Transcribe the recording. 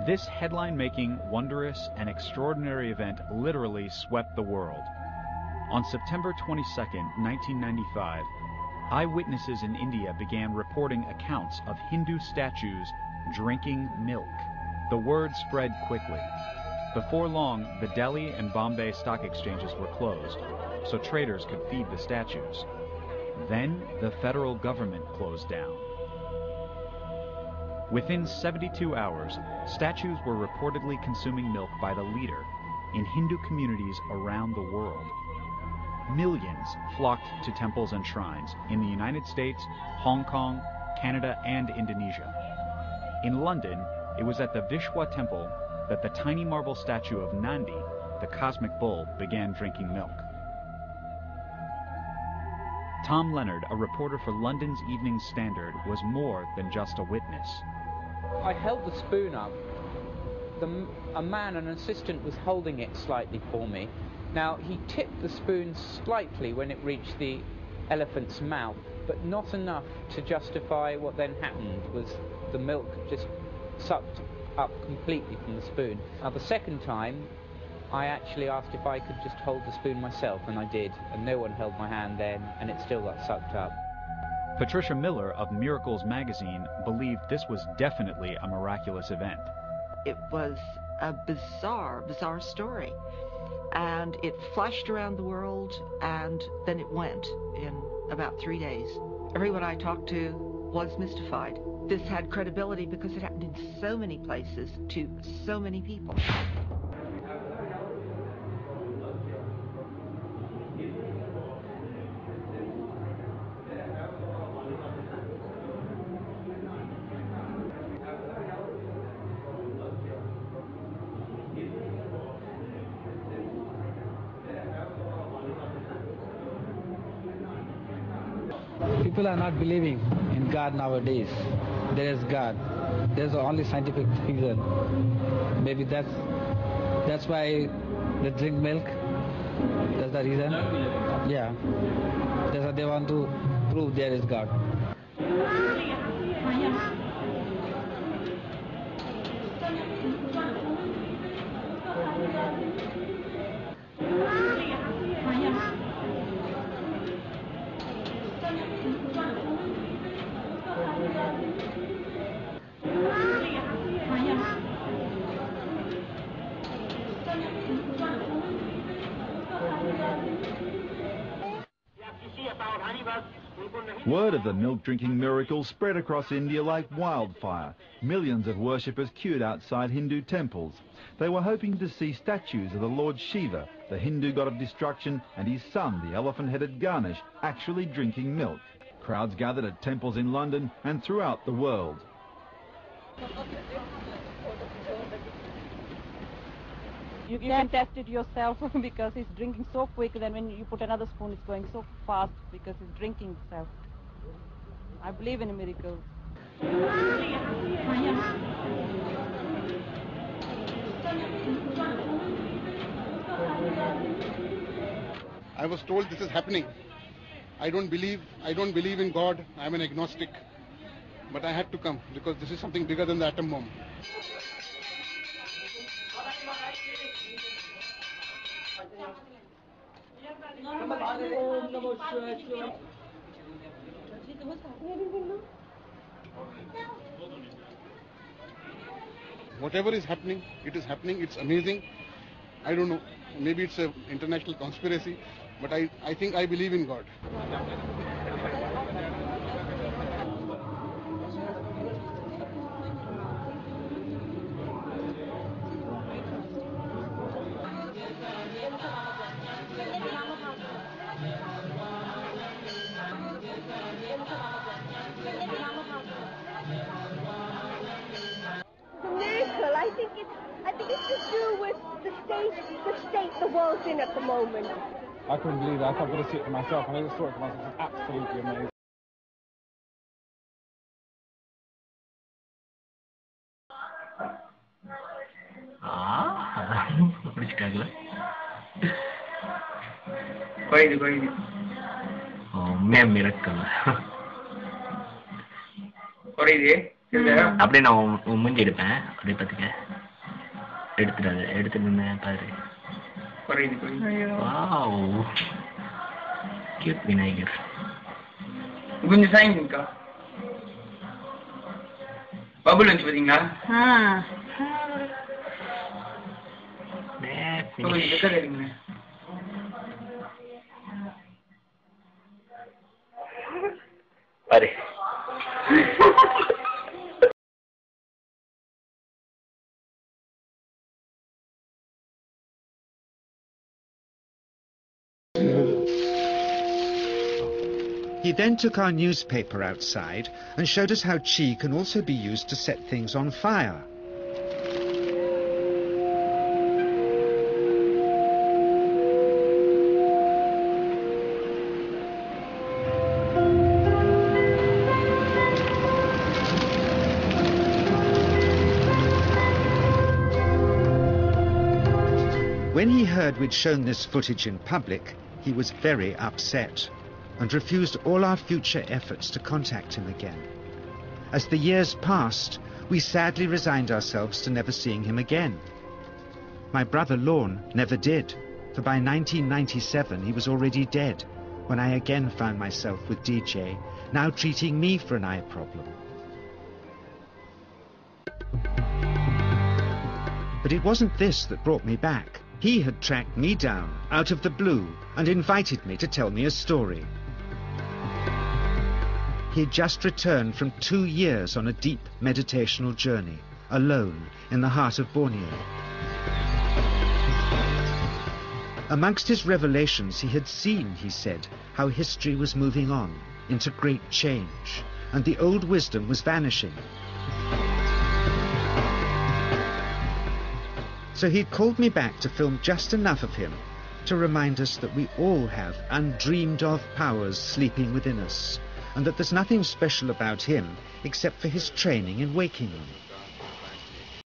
This headline-making, wondrous, and extraordinary event literally swept the world. On September 22nd, 1995, eyewitnesses in India began reporting accounts of Hindu statues drinking milk. The word spread quickly. Before long, the Delhi and Bombay stock exchanges were closed, so traders could feed the statues. Then, the federal government closed down. Within 72 hours, statues were reportedly consuming milk by the liter in Hindu communities around the world. Millions flocked to temples and shrines in the United States, Hong Kong, Canada, and Indonesia. In London, it was at the Vishwa Temple that the tiny marble statue of Nandi, the cosmic bull, began drinking milk. Tom Leonard, a reporter for London's Evening Standard, was more than just a witness. I held the spoon up. A man, an assistant, was holding it slightly for me. Now, he tipped the spoon slightly when it reached the elephant's mouth, but not enough to justify what then happened, was the milk just sucked up completely from the spoon. Now, the second time, I actually asked if I could just hold the spoon myself, and I did, and no one held my hand then, and it still got sucked up. Patricia Miller of Miracles magazine believed this was definitely a miraculous event. It was a bizarre story, and it flashed around the world, and then it went in about 3 days. Everyone I talked to was mystified. This had credibility because it happened in so many places to so many people. People are not believing in God nowadays. There is God. There's only scientific reason. Maybe that's why they drink milk. That's the reason. Yeah. That's why they want to prove there is God. Word of the milk-drinking miracle spread across India like wildfire. Millions of worshippers queued outside Hindu temples. They were hoping to see statues of the Lord Shiva, the Hindu god of destruction, and his son, the elephant-headed Ganesh, actually drinking milk. Crowds gathered at temples in London and throughout the world. You can test it yourself because he's drinking so quick, then when you put another spoon, it's going so fast because he's drinking itself. I believe in miracles. I was told this is happening. I don't believe in God. I'm an agnostic. But I had to come because this is something bigger than the atom bomb. Whatever is happening, it is happening. It's amazing. I don't know. Maybe it's an international conspiracy, but I think I believe in God. The miracle, I think it's to do with the state the world's in at the moment. I couldn't believe that. I've got to see it for myself, and I just saw it for myself. It's absolutely amazing. பிடிச்சிட்டாங்களா? கோயில் miracle அப்படியே நான் மூஞ்சி எடுப்பேன் அப்படியே பார்த்துக்க. எடுத்துட்டு பாரு. Wow, cute Vinayagar. கொஞ்சம் சாய்ங்கக்கா. பபுள் வந்து பாத்தீங்களா? பாரு. He then took our newspaper outside and showed us how chi can also be used to set things on fire. When he heard we'd shown this footage in public, he was very upset and refused all our future efforts to contact him again. As the years passed, we sadly resigned ourselves to never seeing him again. My brother Lorne never did, for by 1997 he was already dead, when I again found myself with DJ, now treating me for an eye problem. But it wasn't this that brought me back. He had tracked me down out of the blue and invited me to tell me a story. He had just returned from 2 years on a deep meditational journey, alone in the heart of Borneo. Amongst his revelations, he had seen, he said, how history was moving on into great change, and the old wisdom was vanishing. So he'd called me back to film just enough of him to remind us that we all have undreamed of powers sleeping within us, and that there's nothing special about him except for his training in waking them.